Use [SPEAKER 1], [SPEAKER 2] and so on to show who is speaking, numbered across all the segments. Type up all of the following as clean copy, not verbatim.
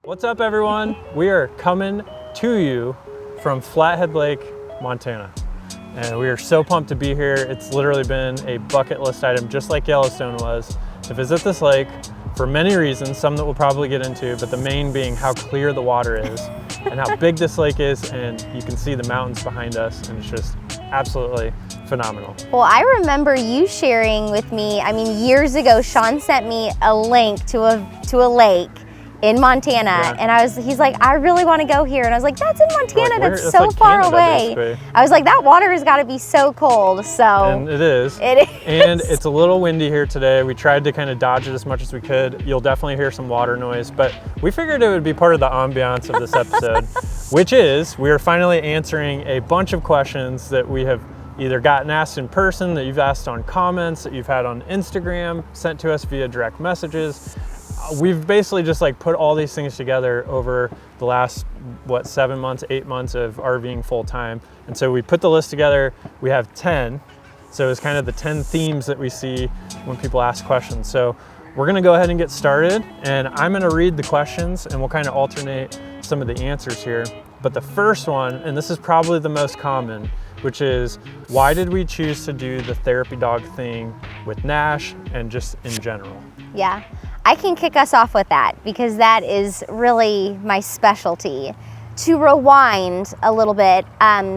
[SPEAKER 1] What's up, everyone? We are coming to you from Flathead Lake, Montana. And we are so pumped to be here. It's literally been a bucket list item, just like Yellowstone was, to visit this lake for many reasons, some that we'll probably get into, but the main being how clear the water is and how big this lake is, and you can see the mountains behind us, and it's just absolutely phenomenal.
[SPEAKER 2] Well, I remember you sharing with me, years ago, Sean sent me a link to a lake in Montana, and he's like, I really want to go here, and I was like, that's in Montana, that's so far away. Basically. I was like, that water has got to be so cold. And
[SPEAKER 1] it is. And it's a little windy here today. We tried to kind of dodge it as much as we could. You'll definitely hear some water noise, but we figured it would be part of the ambiance of this episode, which is we are finally answering a bunch of questions that we have either gotten asked in person, that you've asked on comments, that you've had on Instagram, sent to us via direct messages. We've basically just put all these things together over the last, 7 months, 8 months of RVing full time. And so we put the list together. We have 10. So it's kind of the 10 themes that we see when people ask questions. So we're gonna go ahead and get started, and I'm gonna read the questions and we'll kind of alternate some of the answers here. But the first one, and this is probably the most common, which is, why did we choose to do the therapy dog thing with Nash and just in general?
[SPEAKER 2] Yeah, I can kick us off with that because that is really my specialty. To rewind a little bit,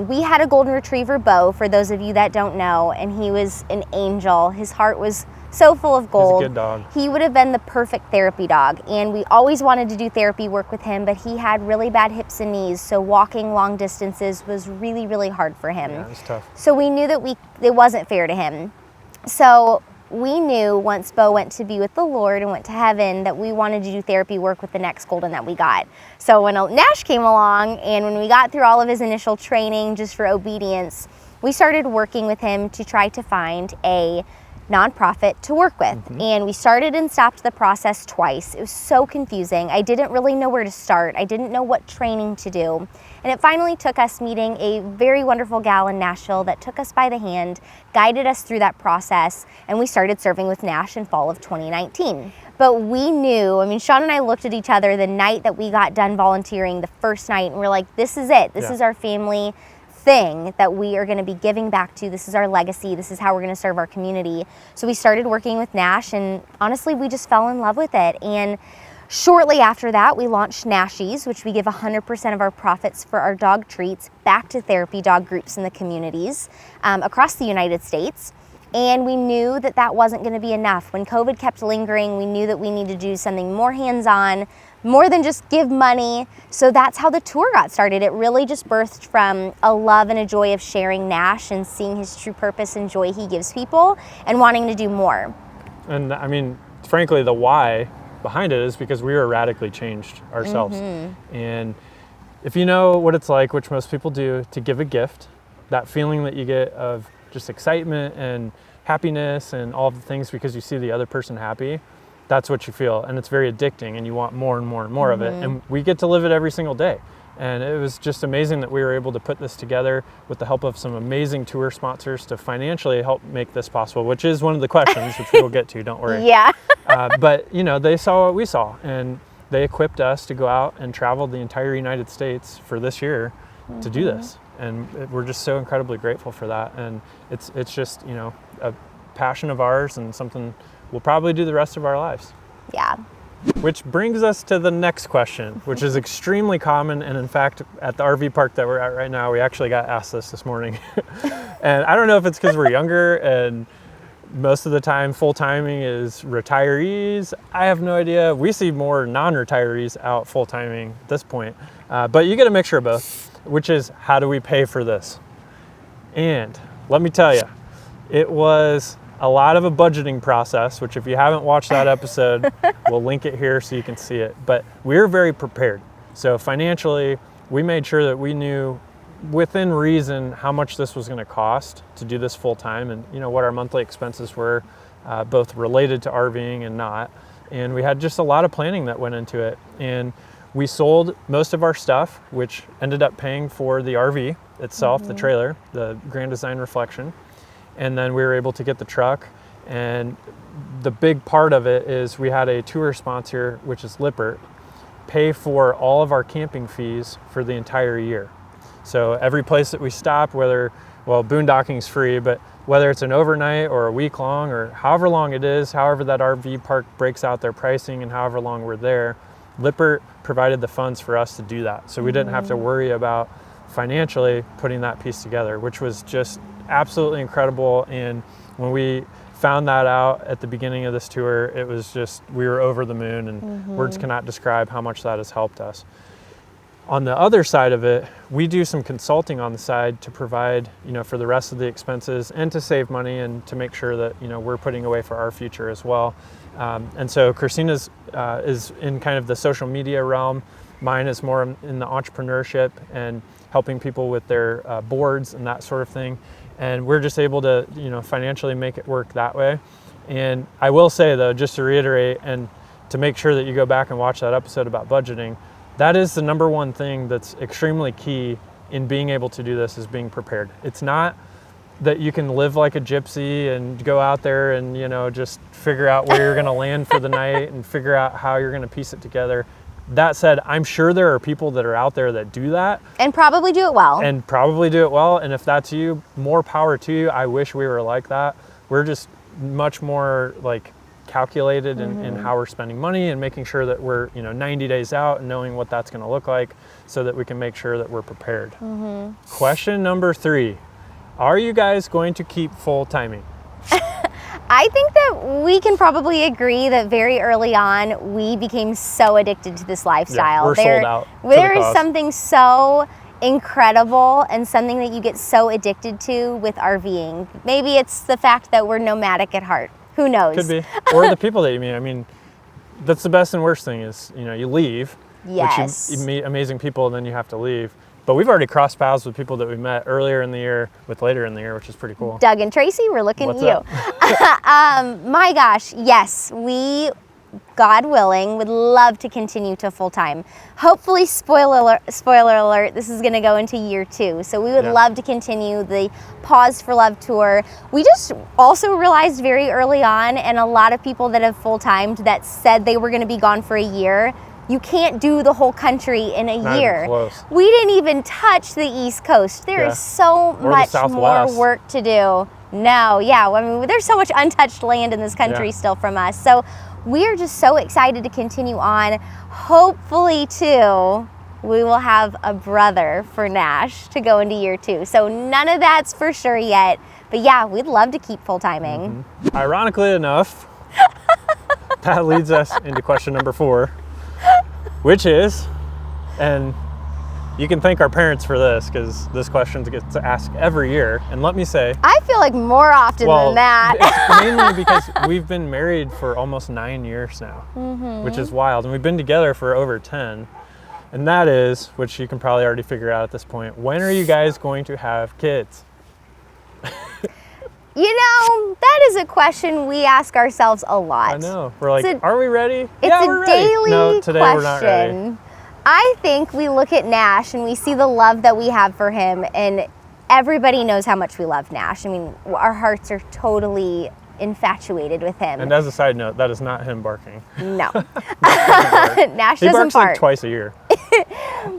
[SPEAKER 2] we had a golden retriever, Bo, for those of you that don't know, and he was an angel. His heart was so full of gold.
[SPEAKER 1] He's a good dog.
[SPEAKER 2] He would have been the perfect therapy dog, and we always wanted to do therapy work with him, but he had really bad hips and knees, so walking long distances was really, really hard for him.
[SPEAKER 1] Yeah, it was tough.
[SPEAKER 2] So we knew that it wasn't fair to him. So we knew once Bo went to be with the Lord and went to heaven that we wanted to do therapy work with the next golden that we got. So when Nash came along, and when we got through all of his initial training just for obedience, we started working with him to try to find a nonprofit to work with. And we started and stopped the process twice. It was so confusing. I didn't really know where to start. I didn't know what training to do. And it finally took us meeting a very wonderful gal in Nashville that took us by the hand, guided us through that process, and we started serving with Nash in fall of 2019. But we knew, Sean and I looked at each other the night that we got done volunteering, the first night, and we're like, this is it. This is our family thing that we are going to be giving back to. This is our legacy. This is how we're going to serve our community. So we started working with Nash, and honestly, we just fell in love with it. And shortly after that, we launched Nashies, which we give 100% of our profits for our dog treats back to therapy dog groups in the communities across the United States. And we knew that that wasn't going to be enough. When COVID kept lingering, we knew that we needed to do something more hands-on, more than just give money. So that's how the tour got started. It really just birthed from a love and a joy of sharing Nash and seeing his true purpose and joy he gives people and wanting to do more.
[SPEAKER 1] And frankly, the why behind it is because we were radically changed ourselves. And if you know what it's like, which most people do, to give a gift, that feeling that you get of just excitement and happiness and all of the things because you see the other person happy, that's what you feel. And it's very addicting, and you want more and more and more of it. And we get to live it every single day. And it was just amazing that we were able to put this together with the help of some amazing tour sponsors to financially help make this possible, which is one of the questions, which we will get to, don't worry.
[SPEAKER 2] Yeah.
[SPEAKER 1] But they saw what we saw, and they equipped us to go out and travel the entire United States for this year to do this. And we're just so incredibly grateful for that. And it's just, a passion of ours and something we'll probably do the rest of our lives.
[SPEAKER 2] Yeah.
[SPEAKER 1] Which brings us to the next question, which is extremely common. And in fact, at the RV park that we're at right now, we actually got asked this morning. And I don't know if it's because we're younger and most of the time full timing is retirees. I have no idea. We see more non-retirees out full timing at this point. But you get a mixture of both, which is, how do we pay for this? And let me tell you, it was a lot of a budgeting process, which if you haven't watched that episode, we'll link it here so you can see it. But we were very prepared. So financially, we made sure that we knew within reason how much this was going to cost to do this full time, and what our monthly expenses were, both related to RVing and not. And we had just a lot of planning that went into it. And we sold most of our stuff, which ended up paying for the RV itself, the trailer, the Grand Design Reflection. And then we were able to get the truck. And the big part of it is we had a tour sponsor, which is Lippert, pay for all of our camping fees for the entire year. So every place that we stop, boondocking's free, but whether it's an overnight or a week long or however long it is, however that RV park breaks out their pricing and however long we're there, Lippert provided the funds for us to do that. So we didn't have to worry about financially putting that piece together, which was just absolutely incredible. And when we found that out at the beginning of this tour, it was just, we were over the moon, and words cannot describe how much that has helped us. On the other side of it, we do some consulting on the side to provide, for the rest of the expenses and to save money and to make sure that, we're putting away for our future as well. And so Christina's is in kind of the social media realm. Mine is more in the entrepreneurship and helping people with their boards and that sort of thing. And we're just able to, financially make it work that way. And I will say though, just to reiterate and to make sure that you go back and watch that episode about budgeting, that is the number one thing that's extremely key in being able to do this, is being prepared. It's not that you can live like a gypsy and go out there and, just figure out where you're gonna land for the night and figure out how you're gonna piece it together. That said, I'm sure there are people that are out there that do that.
[SPEAKER 2] And probably do it well.
[SPEAKER 1] And if that's you, more power to you. I wish we were like that. We're just much more like calculated in how we're spending money and making sure that we're 90 days out and knowing what that's going to look like so that we can make sure that we're prepared. Question number 3, are you guys going to keep full timing?
[SPEAKER 2] I think that we can probably agree that very early on we became so addicted to this lifestyle.
[SPEAKER 1] Yeah, we're sold out.
[SPEAKER 2] There is something so incredible and something that you get so addicted to with RVing. Maybe it's the fact that we're nomadic at heart. Who knows?
[SPEAKER 1] Could be. Or the people that you meet. I mean, that's the best and worst thing is, you leave,
[SPEAKER 2] yes,
[SPEAKER 1] which you meet amazing people, and then you have to leave. But we've already crossed paths with people that we met earlier in the year with later in the year, which is pretty cool.
[SPEAKER 2] Doug and Tracy, we're looking
[SPEAKER 1] What's
[SPEAKER 2] at you. My gosh, yes, we, God willing, would love to continue to full time. Hopefully, spoiler alert, this is going to go into year 2. So we would love to continue the Pause for Love tour. We just also realized very early on, and a lot of people that have full timed that said they were going to be gone for a year, you can't do the whole country in a year. We didn't even touch the East Coast. There is so much more work to do. There's so much untouched land in this country still from us. So we're just so excited to continue on. Hopefully too, we will have a brother for Nash to go into year 2. So none of that's for sure yet, but yeah, we'd love to keep full timing.
[SPEAKER 1] Ironically enough, that leads us into question number 4. Which is, and you can thank our parents for this because this question gets asked every year. And let me say,
[SPEAKER 2] I feel like more often than that.
[SPEAKER 1] It's mainly because we've been married for almost 9 years now, which is wild. And we've been together for over 10. And that is, which you can probably already figure out at this point, when are you guys going to have kids?
[SPEAKER 2] That is a question we ask ourselves a lot.
[SPEAKER 1] I know. We're like, are we ready?
[SPEAKER 2] It's
[SPEAKER 1] we're
[SPEAKER 2] a daily
[SPEAKER 1] ready. No, today
[SPEAKER 2] question.
[SPEAKER 1] We're not ready.
[SPEAKER 2] I think we look at Nash and we see the love that we have for him, and everybody knows how much we love Nash. I mean, our hearts are totally infatuated with him.
[SPEAKER 1] And as a side note, that is not him barking.
[SPEAKER 2] No. Nash
[SPEAKER 1] he
[SPEAKER 2] doesn't
[SPEAKER 1] barks
[SPEAKER 2] bark.
[SPEAKER 1] like twice a year.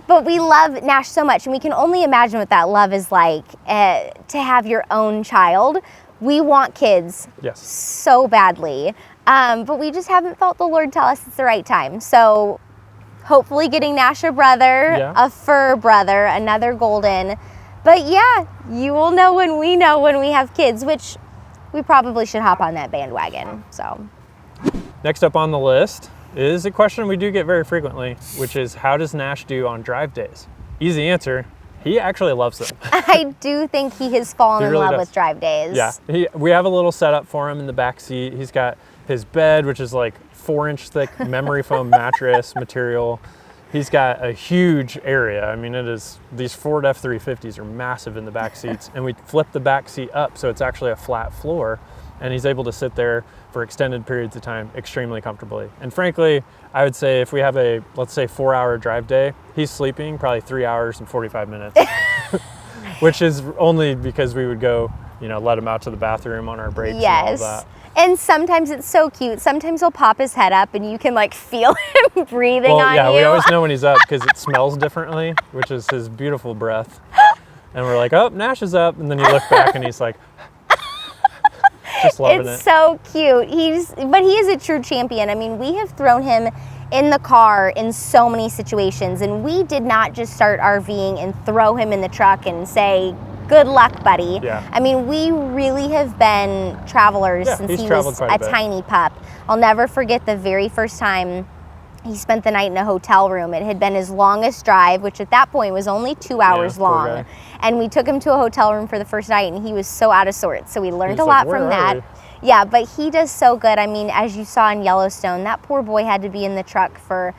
[SPEAKER 2] But we love Nash so much, and we can only imagine what that love is like to have your own child. We want kids so badly, but we just haven't felt the Lord tell us it's the right time. So hopefully getting Nash a brother, a fur brother, another golden. But yeah, you will know when we have kids, which we probably should hop on that bandwagon. So
[SPEAKER 1] next up on the list is a question we do get very frequently, which is, how does Nash do on drive days? Easy answer. He actually loves them.
[SPEAKER 2] I do think he has fallen in love with drive days.
[SPEAKER 1] Yeah, we have a little setup for him in the back seat. He's got his bed, which is like 4-inch thick memory foam mattress material. He's got a huge area. I mean, these Ford F-350s are massive in the back seats, and we flip the back seat up so it's actually a flat floor, and he's able to sit there for extended periods of time extremely comfortably. And frankly, I would say if we have a, let's say, 4-hour drive day, he's sleeping probably 3 hours and 45 minutes, which is only because we would go, let him out to the bathroom on our breaks
[SPEAKER 2] Yes.
[SPEAKER 1] and all that.
[SPEAKER 2] And sometimes it's so cute. Sometimes he'll pop his head up and you can like feel him breathing on
[SPEAKER 1] yeah,
[SPEAKER 2] you.
[SPEAKER 1] we always know when he's up because it smells differently, which is his beautiful breath. And we're like, oh, Nash is up. And then you look back and he's like, just loving it.
[SPEAKER 2] It's so cute. But he is a true champion. I mean, we have thrown him in the car in so many situations, and we did not just start RVing and throw him in the truck and say, good luck, buddy.
[SPEAKER 1] Yeah.
[SPEAKER 2] I mean, we really have been travelers since he was a tiny pup. I'll never forget the very first time he spent the night in a hotel room. It had been his longest drive, which at that point was only 2 hours long. And we took him to a hotel room for the first night, and he was so out of sorts. So we learned a lot from that. Yeah, but he does so good. I mean, as you saw in Yellowstone, that poor boy had to be in the truck for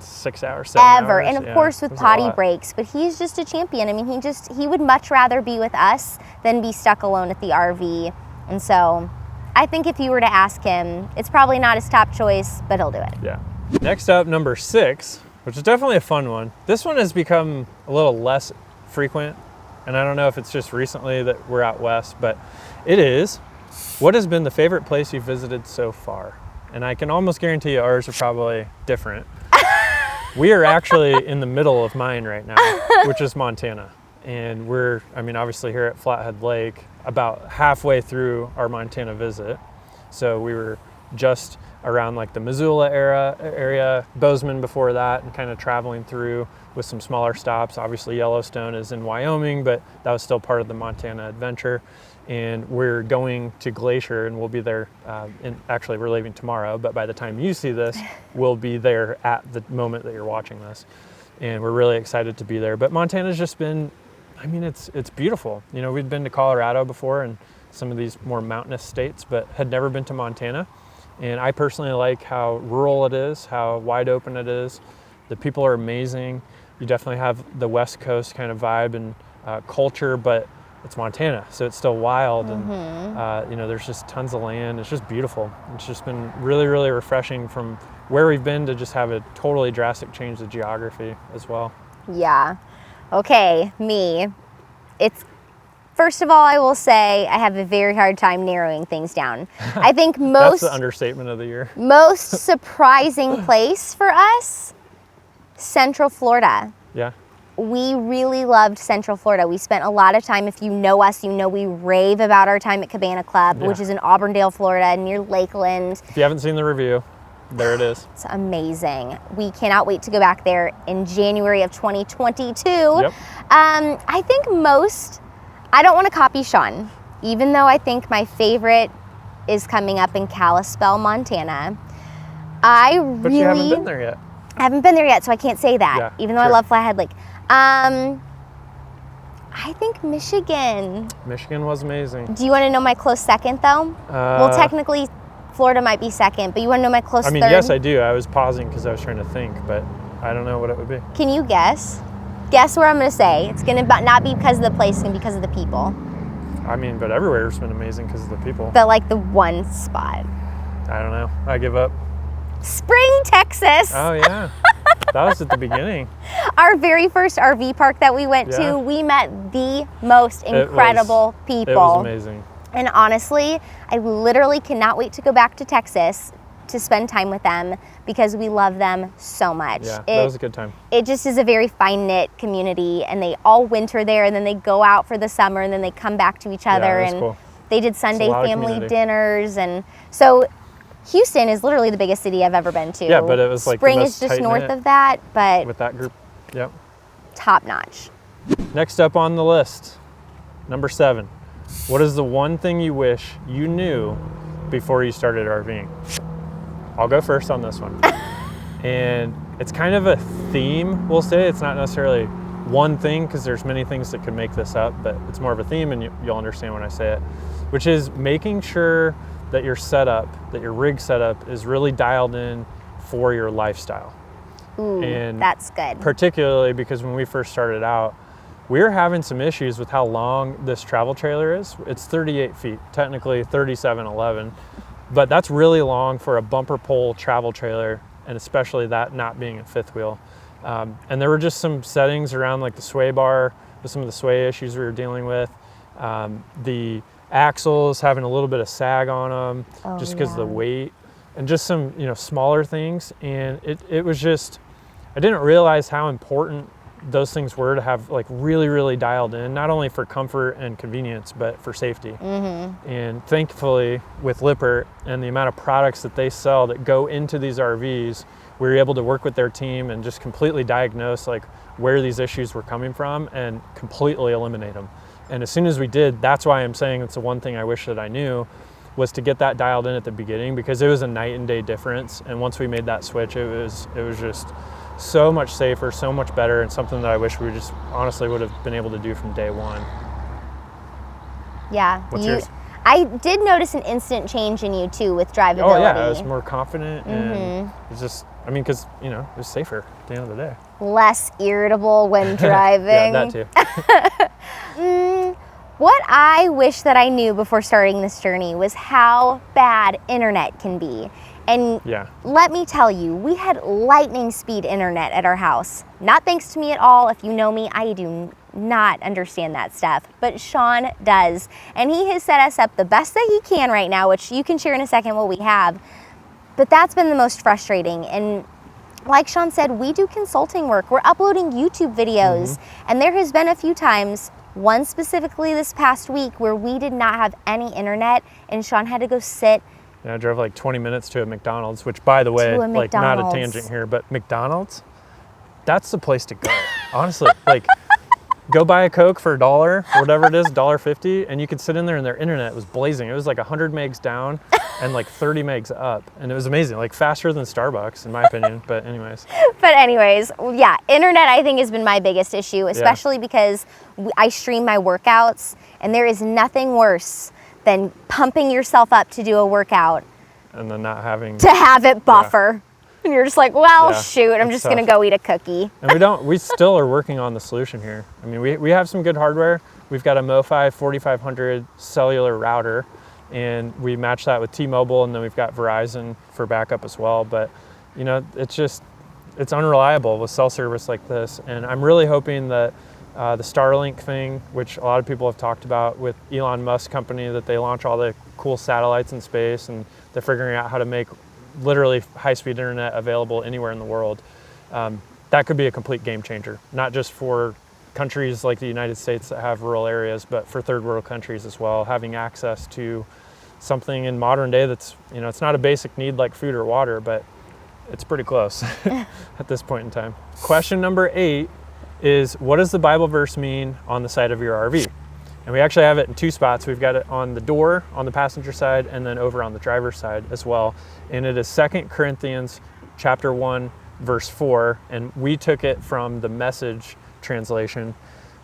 [SPEAKER 1] 6 hours, 7 hours.
[SPEAKER 2] Ever. And of course with potty breaks, but he's just a champion. I mean, he would much rather be with us than be stuck alone at the RV. And so I think if you were to ask him, it's probably not his top choice, but he'll do it.
[SPEAKER 1] Yeah. Next up, number 6, which is definitely a fun one. This one has become a little less frequent, and I don't know if it's just recently that we're out west, but it is. What has been the favorite place you've visited so far? And I can almost guarantee you ours are probably different. We are actually in the middle of mine right now, which is Montana. And we're, obviously here at Flathead Lake, about halfway through our Montana visit. So we were just around like the Missoula area, Bozeman before that, and kind of traveling through with some smaller stops. Obviously Yellowstone is in Wyoming, but that was still part of the Montana adventure. And we're going to Glacier, and we'll be there, actually we're leaving tomorrow, but by the time you see this, we'll be there at the moment that you're watching this. And we're really excited to be there. But Montana's just been, it's beautiful. We'd been to Colorado before and some of these more mountainous states, but had never been to Montana. And I personally like how rural it is, how wide open it is. The people are amazing. You definitely have the West Coast kind of vibe and culture, but it's Montana, so it's still wild, and there's just tons of land. It's just beautiful. It's just been really, really refreshing from where we've been to just have a totally drastic change of geography as well.
[SPEAKER 2] Yeah. Okay, me. First of all, I will say I have a very hard time narrowing things down. I think
[SPEAKER 1] That's the understatement of the year.
[SPEAKER 2] Most surprising place for us, Central Florida.
[SPEAKER 1] Yeah.
[SPEAKER 2] We really loved Central Florida. We spent a lot of time, if you know us, you know we rave about our time at Cabana Club, which is in Auburndale, Florida, near Lakeland.
[SPEAKER 1] If you haven't seen the review, there it is.
[SPEAKER 2] It's amazing. We cannot wait to go back there in January of 2022.
[SPEAKER 1] Yep.
[SPEAKER 2] I think I don't want to copy Sean, even though I think my favorite is coming up in Kalispell, Montana.
[SPEAKER 1] But you haven't been there yet.
[SPEAKER 2] I haven't been there yet, so I can't say that, even though I love Flathead Lake. I think Michigan.
[SPEAKER 1] Michigan was amazing.
[SPEAKER 2] Do you want to know my close second, though? Well, technically, Florida might be second, but you want to know my close third?
[SPEAKER 1] Yes, I do. I was pausing because I was trying to think, but I don't know what it would be.
[SPEAKER 2] Can you guess? Guess where I'm going to say. It's going to not be because of the place, it's going to be because of the people.
[SPEAKER 1] But everywhere's been amazing because of the people.
[SPEAKER 2] But like the one spot.
[SPEAKER 1] I don't know. I give up.
[SPEAKER 2] Spring, Texas.
[SPEAKER 1] Oh, yeah. That was at the beginning.
[SPEAKER 2] Our very first RV park that we went to, we met the most incredible people.
[SPEAKER 1] It was amazing.
[SPEAKER 2] And honestly, I literally cannot wait to go back to Texas to spend time with them because we love them so much.
[SPEAKER 1] Yeah, that was a good time.
[SPEAKER 2] It just is a very fine-knit community, and they all winter there, and then they go out for the summer, and then they come back to each other.
[SPEAKER 1] Yeah,
[SPEAKER 2] and
[SPEAKER 1] cool.
[SPEAKER 2] They did Sunday family dinners. And so Houston is literally the biggest city I've ever been to.
[SPEAKER 1] Yeah, but it was like
[SPEAKER 2] Spring is just north of that, but
[SPEAKER 1] with that group, yep.
[SPEAKER 2] Top notch.
[SPEAKER 1] Next up on the list, number 7. What is the one thing you wish you knew before you started RVing? I'll go first on this one. And it's kind of a theme, we'll say. It's not necessarily one thing because there's many things that could make this up, but it's more of a theme, and you'll understand when I say it, which is making sure that your setup, that your rig setup is really dialed in for your lifestyle.
[SPEAKER 2] Ooh,
[SPEAKER 1] and
[SPEAKER 2] that's good.
[SPEAKER 1] Particularly because when we first started out, we were having some issues with how long this travel trailer is. It's 38 feet, technically 37.11, but that's really long for a bumper pole travel trailer, and especially that not being a fifth wheel. And there were just some settings around like the sway bar with some of the sway issues we were dealing with. The axles having a little bit of sag on them, just because of the
[SPEAKER 2] yeah.
[SPEAKER 1] weight, and just some, smaller things. And it was just, I didn't realize how important those things were to have like really, really dialed in, not only for comfort and convenience, but for safety. And thankfully with Lippert and the amount of products that they sell that go into these RVs, we were able to work with their team and just completely diagnose like where these issues were coming from and completely eliminate them. And as soon as we did, that's why I'm saying it's the one thing I wish that I knew, was to get that dialed in at the beginning, because it was a night and day difference. And once we made that switch, it was just so much safer, so much better, and something that I wish we just honestly would have been able to do from day one.
[SPEAKER 2] Yeah.
[SPEAKER 1] What's yours?
[SPEAKER 2] I did notice an instant change in you too with drivability.
[SPEAKER 1] Oh yeah, I was more confident, and it's just, because it was safer at the end of the day.
[SPEAKER 2] Less irritable when driving.
[SPEAKER 1] Yeah, that too.
[SPEAKER 2] What I wish that I knew before starting this journey was how bad internet can be. And let me tell you, we had lightning speed internet at our house. Not thanks to me at all. If you know me, I do not understand that stuff, but Sean does. And he has set us up the best that he can right now, which you can share in a second what we have. But that's been the most frustrating. And like Sean said, we do consulting work. We're uploading YouTube videos. And there has been a few times, one specifically this past week, where we did not have any internet and Sean had to go sit.
[SPEAKER 1] Yeah, I drove like 20 minutes to a McDonald's, which, by the way, like, not a tangent here, but McDonald's, that's the place to go. Honestly, like, go buy a Coke for $1 or whatever it is, $1.50, and you could sit in there and their internet was blazing. It was like 100 megs down and like 30 megs up, and it was amazing, like faster than Starbucks in my opinion. But anyways, yeah, internet I think has been my biggest issue, especially because I stream my workouts, and there is nothing worse than pumping yourself up to do a workout and then not having
[SPEAKER 2] to have it buffer. And you're just like, well, shoot, I'm just gonna go eat a cookie.
[SPEAKER 1] And we still are working on the solution here. I mean, we have some good hardware. We've got a MoFi 4500 cellular router, and we match that with T-Mobile, and then we've got Verizon for backup as well. But it's unreliable with cell service like this. And I'm really hoping that the Starlink thing, which a lot of people have talked about with Elon Musk's company, that they launch all the cool satellites in space, and they're figuring out how to make literally high-speed internet available anywhere in the world. That could be a complete game changer, not just for countries like the United States that have rural areas, but for third world countries as well, having access to something in modern day that's, it's not a basic need like food or water, but it's pretty close at this point in time. Question number 8 is, what does the Bible verse mean on the side of your RV? And we actually have it in 2 spots. We've got it on the door on the passenger side, and then over on the driver's side as well. And it is 2 Corinthians chapter 1, verse 4. And we took it from the Message translation,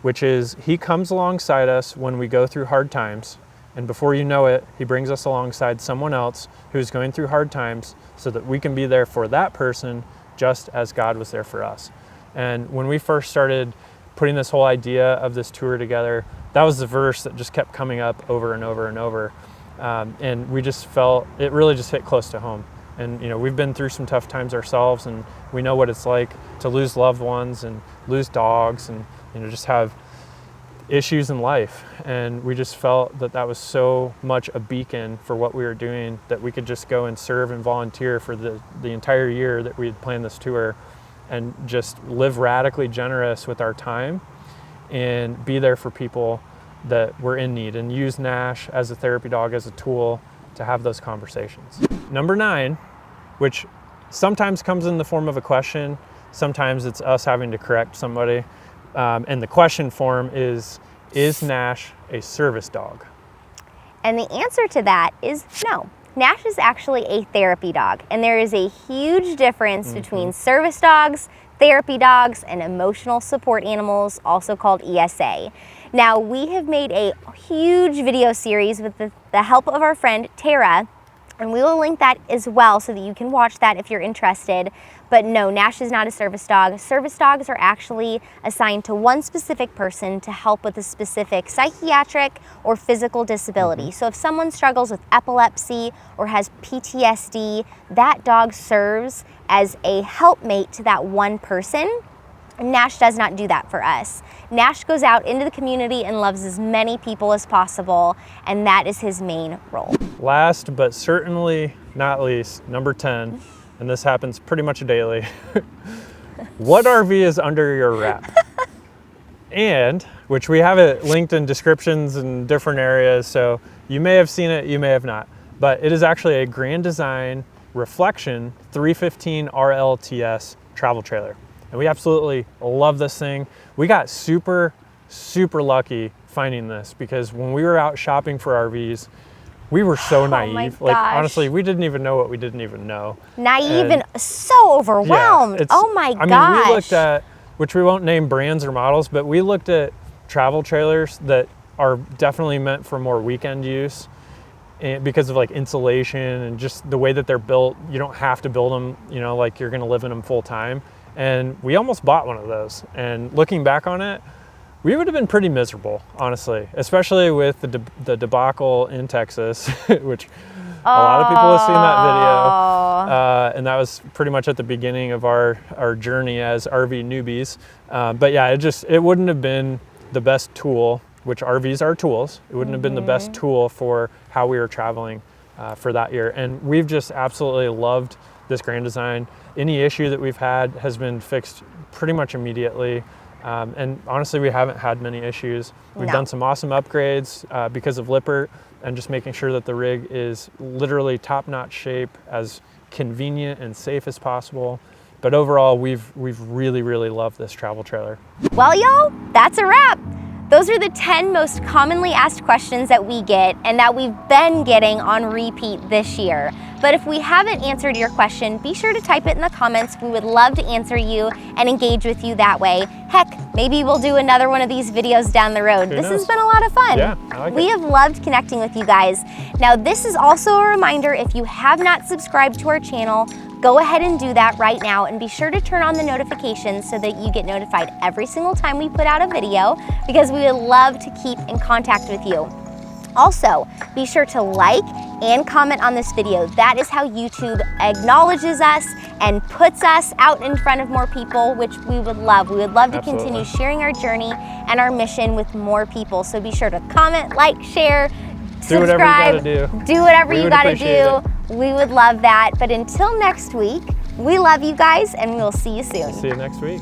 [SPEAKER 1] which is, he comes alongside us when we go through hard times. And before you know it, he brings us alongside someone else who's going through hard times, so that we can be there for that person just as God was there for us. And when we first started putting this whole idea of this tour together, that was the verse that just kept coming up over and over and over. And we just felt it really just hit close to home. And we've been through some tough times ourselves, and we know what it's like to lose loved ones and lose dogs, and just have issues in life. And we just felt that that was so much a beacon for what we were doing, that we could just go and serve and volunteer for the entire year that we had planned this tour, and just live radically generous with our time and be there for people that were in need, and use Nash as a therapy dog, as a tool to have those conversations. Number 9, which sometimes comes in the form of a question, sometimes it's us having to correct somebody. And the question form is Nash a service dog?
[SPEAKER 2] And the answer to that is no. Nash is actually a therapy dog, and there is a huge difference between service dogs, therapy dogs, and emotional support animals, also called ESA. Now, we have made a huge video series with the help of our friend Tara, and we will link that as well so that you can watch that if you're interested. But no, Nash is not a service dog. Service dogs are actually assigned to one specific person to help with a specific psychiatric or physical disability. So if someone struggles with epilepsy or has PTSD, that dog serves as a helpmate to that one person. Nash does not do that for us. Nash goes out into the community and loves as many people as possible, and that is his main role.
[SPEAKER 1] Last but certainly not least, number 10, and this happens pretty much daily. What RV is under your wrap? And, which we have it linked in descriptions in different areas, so you may have seen it, you may have not, but it is actually a Grand Design Reflection 315 RLTS travel trailer. And we absolutely love this thing. We got super, super lucky finding this because when we were out shopping for RVs, we were so naive. Like, honestly, we didn't even know what we didn't even know.
[SPEAKER 2] Naive and so overwhelmed.
[SPEAKER 1] Yeah,
[SPEAKER 2] oh my gosh.
[SPEAKER 1] I mean, we looked at, which we won't name brands or models, but we looked at travel trailers that are definitely meant for more weekend use. And because of like insulation and just the way that they're built, you don't have to build them, you know, like you're gonna live in them full time. And we almost bought one of those. And looking back on it, we would have been pretty miserable, honestly, especially with the debacle in Texas, which a lot of people have seen that video. And that was pretty much at the beginning of our journey as RV newbies. But yeah, it wouldn't have been the best tool, which RVs are tools. It wouldn't have been the best tool for how we were traveling for that year. And we've just absolutely loved this Grand Design. Any issue that we've had has been fixed pretty much immediately. And honestly, we haven't had many issues. We've done some awesome upgrades because of Lippert and just making sure that the rig is literally top-notch shape, as convenient and safe as possible. But overall, we've really, really loved this travel trailer.
[SPEAKER 2] Well, y'all, that's a wrap. Those are the 10 most commonly asked questions that we get and that we've been getting on repeat this year. But if we haven't answered your question, be sure to type it in the comments. We would love to answer you and engage with you that way. Heck, maybe we'll do another one of these videos down the road. This has been a lot of fun.
[SPEAKER 1] Yeah, I like
[SPEAKER 2] we have loved connecting with you guys. Now, this is also a reminder, if you have not subscribed to our channel, go ahead and do that right now, and be sure to turn on the notifications so that you get notified every single time we put out a video, because we would love to keep in contact with you. Also, be sure to like and comment on this video. That is how YouTube acknowledges us and puts us out in front of more people, which we would love. We would love to continue sharing our journey and our mission with more people. So be sure to comment, like, share, subscribe, do whatever you gotta do. We would love that. But until next week, we love you guys, and we'll see you soon.
[SPEAKER 1] See you next week.